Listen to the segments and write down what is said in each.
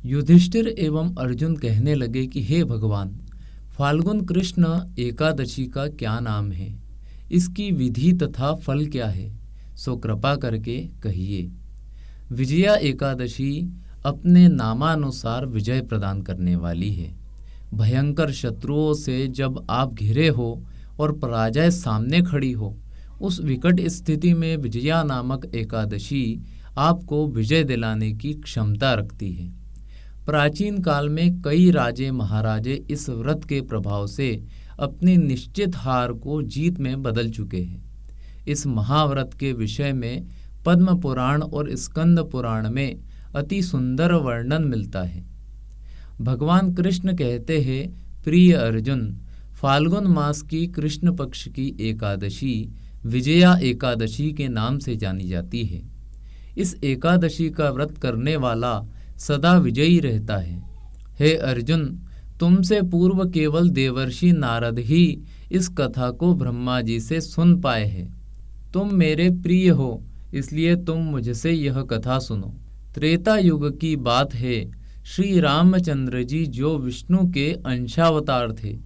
युधिष्ठिर एवं अर्जुन कहने लगे कि हे भगवान, फाल्गुन कृष्ण एकादशी का क्या नाम है, इसकी विधि तथा फल क्या है, सो कृपा करके कहिए। विजया एकादशी अपने नामानुसार विजय प्रदान करने वाली है। भयंकर शत्रुओं से जब आप घिरे हो और पराजय सामने खड़ी हो, उस विकट स्थिति में विजया नामक एकादशी आपको विजय दिलाने की क्षमता रखती है। प्राचीन काल में कई राजे महाराजे इस व्रत के प्रभाव से अपनी निश्चित हार को जीत में बदल चुके हैं। इस महाव्रत के विषय में पद्म पुराण और स्कंद पुराण में अति सुंदर वर्णन मिलता है। भगवान कृष्ण कहते हैं, प्रिय अर्जुन, फाल्गुन मास की कृष्ण पक्ष की एकादशी विजया एकादशी के नाम से जानी जाती है। इस एकादशी का व्रत करने वाला सदा विजयी रहता है। हे अर्जुन, तुमसे पूर्व केवल देवर्षि नारद ही इस कथा को ब्रह्मा जी से सुन पाए हैं। तुम मेरे प्रिय हो, इसलिए तुम मुझसे यह कथा सुनो। त्रेता युग की बात है। श्री रामचंद्र जी, जो विष्णु के अंशावतार थे,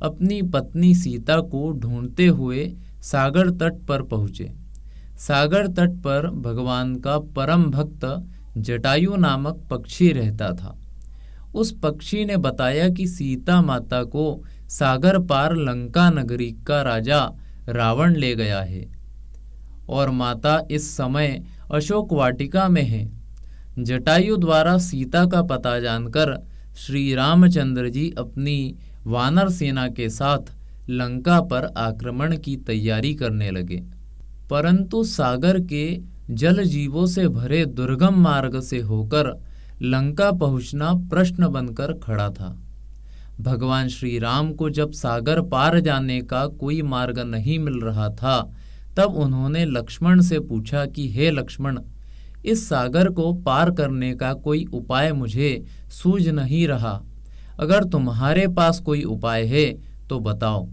अपनी पत्नी सीता को ढूंढते हुए सागर तट पर पहुँचे। सागर तट पर भगवान का परम भक्त जटायु नामक पक्षी रहता था। उस पक्षी ने बताया कि सीता माता को सागर पार लंका नगरी का राजा रावण ले गया है और माता इस समय अशोक वाटिका में है। जटायु द्वारा सीता का पता जानकर श्री रामचंद्र जी अपनी वानर सेना के साथ लंका पर आक्रमण की तैयारी करने लगे, परंतु सागर के जल जीवों से भरे दुर्गम मार्ग से होकर लंका पहुंचना प्रश्न बनकर खड़ा था। भगवान श्री राम को जब सागर पार जाने का कोई मार्ग नहीं मिल रहा था, तब उन्होंने लक्ष्मण से पूछा कि हे लक्ष्मण, इस सागर को पार करने का कोई उपाय मुझे सूझ नहीं रहा। अगर तुम्हारे पास कोई उपाय है तो बताओ।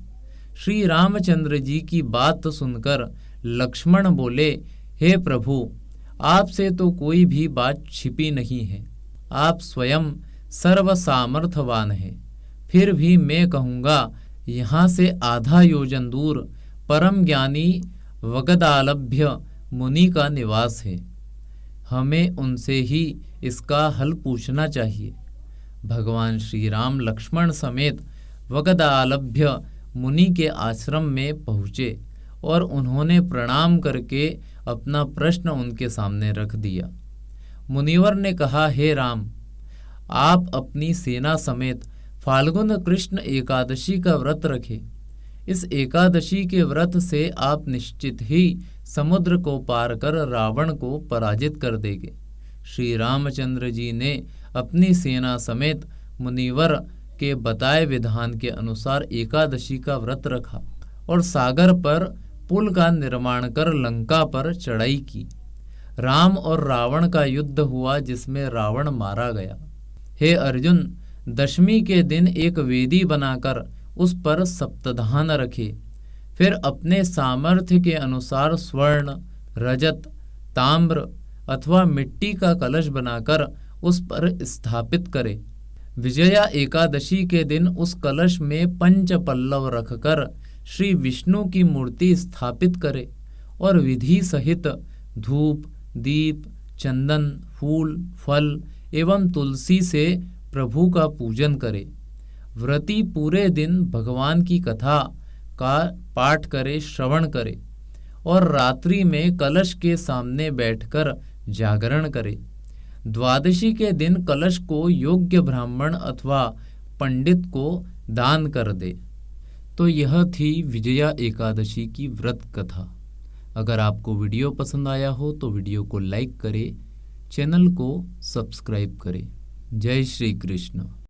श्री रामचंद्र जी की बात सुनकर लक्ष्मण बोले, हे प्रभु, आपसे तो कोई भी बात छिपी नहीं है। आप स्वयं सर्व सामर्थ्यवान हैं। फिर भी मैं कहूँगा, यहाँ से आधा योजन दूर परम ज्ञानी वगदालभ्य मुनि का निवास है। हमें उनसे ही इसका हल पूछना चाहिए। भगवान श्री राम लक्ष्मण समेत वगदालभ्य मुनि के आश्रम में पहुँचे और उन्होंने प्रणाम करके अपना प्रश्न उनके सामने रख दिया। मुनिवर ने कहा, हे राम, आप अपनी सेना समेत फाल्गुन कृष्ण एकादशी का व्रत रखें। इस एकादशी के व्रत से आप निश्चित ही समुद्र को पार कर रावण को पराजित कर देंगे। श्री रामचंद्र जी ने अपनी सेना समेत मुनिवर के बताए विधान के अनुसार एकादशी का व्रत रखा और सागर पर पुल का निर्माण कर लंका पर चढ़ाई की। राम और रावण का युद्ध हुआ, जिसमें रावण मारा गया। हे अर्जुन, दशमी के दिन एक वेदी बनाकर उस पर सप्तधान रखे। फिर अपने सामर्थ्य के अनुसार स्वर्ण, रजत, ताम्र अथवा मिट्टी का कलश बनाकर उस पर स्थापित करे। विजया एकादशी के दिन उस कलश में पंच पल्लव रखकर श्री विष्णु की मूर्ति स्थापित करे और विधि सहित धूप, दीप, चंदन, फूल, फल एवं तुलसी से प्रभु का पूजन करे। व्रती पूरे दिन भगवान की कथा का पाठ करे, श्रवण करे और रात्रि में कलश के सामने बैठकर जागरण करे। द्वादशी के दिन कलश को योग्य ब्राह्मण अथवा पंडित को दान कर दे। तो यह थी विजया एकादशी की व्रत कथा। अगर आपको वीडियो पसंद आया हो तो वीडियो को लाइक करें, चैनल को सब्सक्राइब करें। जय श्री कृष्ण।